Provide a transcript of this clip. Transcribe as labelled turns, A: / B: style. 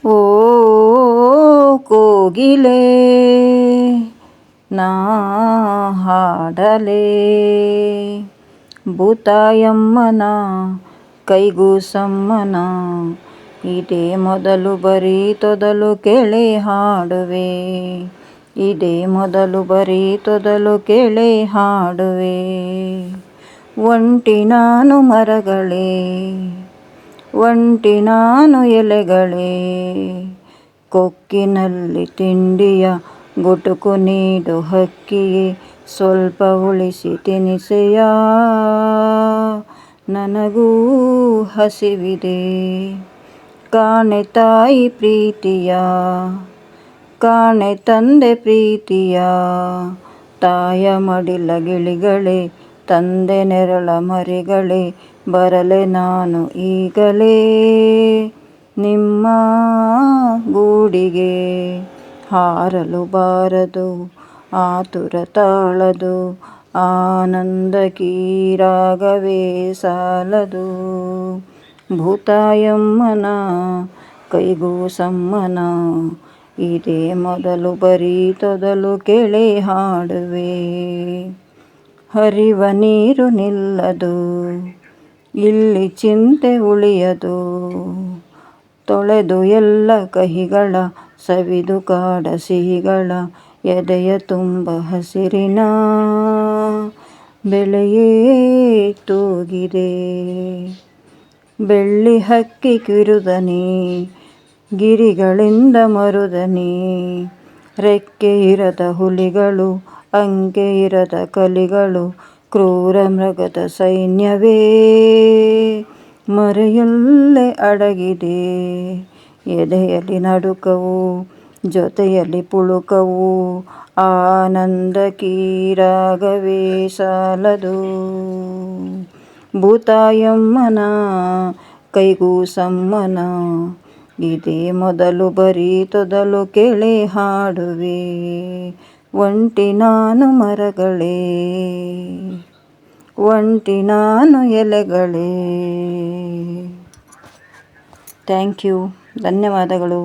A: ಓ ಕೋಗಿಲೆ ನಾ ಹಾಡಲೇ, ಭೂತಾಯಮ್ಮನ ಕೈಗೂಸಮ್ಮನ ಇದೇ ಮೊದಲು ಬರೀ ತೊದಲು ಕೇಳಿ ಹಾಡುವೆ, ಇದೇ ಮೊದಲು ಬರೀ ತೊದಲು ಕೇಳಿ ಹಾಡುವೆ. ಒಂಟಿ ನಾನು ಮರಗಳೇ, ಒಂಟಿ ನಾನು ಎಲೆಗಳೇ, ಕೊಕ್ಕಿನಲ್ಲಿ ತಿಂಡಿಯ ಗುಟುಕು ನೀಡು ಹಕ್ಕಿಯೇ, ಸ್ವಲ್ಪ ಉಳಿಸಿ ತಿನಿಸೆಯ, ನನಗೂ ಹಸಿವಿದೆ. ಕಾಣೆ ತಾಯಿ ಪ್ರೀತಿಯ, ಕಾಣೆ ತಂದೆ ಪ್ರೀತಿಯ, ತಾಯ ಮಡಿಲ ಗಿಳಿಗಳೇ, ತಂದೆ ನೆರಳ ಮರಿಗಳೇ, ಬರಲೆ ನಾನು ಈಗಲೇ ನಿಮ್ಮ ಗೂಡಿಗೆ. ಹಾರಲು ಬಾರದು ಆತುರ ತಾಳದು, ಆನಂದಕ್ಕೀ ರಾಗವೇ ಸಾಲದು. ಭೂತಾಯಮ್ಮನ ಕೈಗೂಸಮ್ಮನ ಇದೇ ಮೊದಲು ಬರೀ ತೊದಲು ಕೇಳಿ ಹಾಡುವೆ. ಹರಿವ ನೀರು ನಿಲ್ಲದು, ಇಲ್ಲಿ ಚಿಂತೆ ಉಳಿಯದು, ತೊಳೆದು ಎಲ್ಲ ಕಹಿಗಳ ಸವಿದು ಕಾಡ ಸಿಹಿಗಳ, ಎದೆಯ ತುಂಬ ಹಸಿರಿನ ಬೆಳೆಯೇ ತೂಗಿದೆ. ಬೆಳ್ಳಿ ಹಕ್ಕಿ ಕಿರುದನಿ, ಗಿರಿಗಳಿಂದ ಮರುದನಿ, ರೆಕ್ಕೆ ಇರದ ಹುಲಿಗಳು, ಅಂಕೆ ಇರದ ಕಲಿಗಳು, ಕ್ರೂರ ಮೃಗದ ಸೈನ್ಯವೇ ಮರೆಯಲ್ಲೇ ಅಡಗಿದೆ. ಎದೆಯಲ್ಲಿ ನಡುಕವು, ಜೊತೆಯಲ್ಲಿ ಪುಳುಕವು, ಆನಂದಕ್ಕೀ ರಾಗವೇ ಸಾಲದು. ಭೂತಾಯಮ್ಮನ ಕೈಗೂಸಮ್ಮನ ಇದೇ ಮೊದಲು ಬರೀ ತೊದಲು ಕೇಳಿ ಹಾಡುವೆ. ಒಂಟಿ ನಾನು ಮರಗಳೇ, ಒಂಟಿ ನಾನು ಎಲೆಗಳೇ. ಥ್ಯಾಂಕ್ ಯು, ಧನ್ಯವಾದಗಳು.